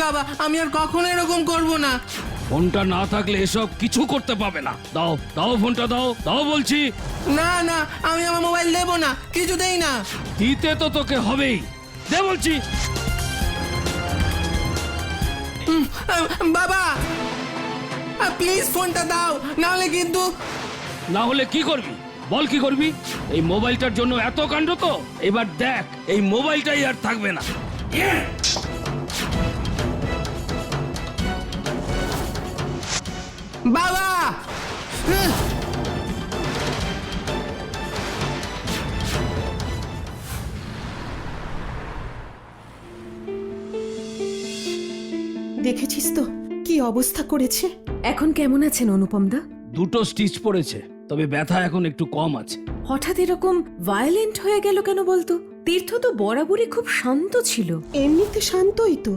বাবা, আমি আর কখনো এরকম করব না। ফোনটা না থাকলে এসব কিছু করতে পাবে না। দাও দাও ফোনটা, দাও দাও বলছি। না না, আমি আমার মোবাইল দেবো না, কিছুতেই না। দিতে তো তোকে হবেই, দে বলছি। বাবা প্লিজ ফোনটা দাও, নাহলে কিন্তু। না হলে কি করবি বল, কি করবি? এই মোবাইলটার জন্য এত কাণ্ড, তো এবার দেখ এই মোবাইলটাই আর থাকবে না। বাবা দেখেছিস তো কি অবস্থা করেছে। এখন কেমন আছেন অনুপম দা? দুটো স্টিচ পড়েছে, তবে ব্যথা এখন একটু কম আছে। হঠাৎ এরকম ভায়োলেন্ট হয়ে গেল কেন বলতো? তীর্থ তো বরাবরই খুব শান্ত ছিল। এমনিতে শান্তই তো,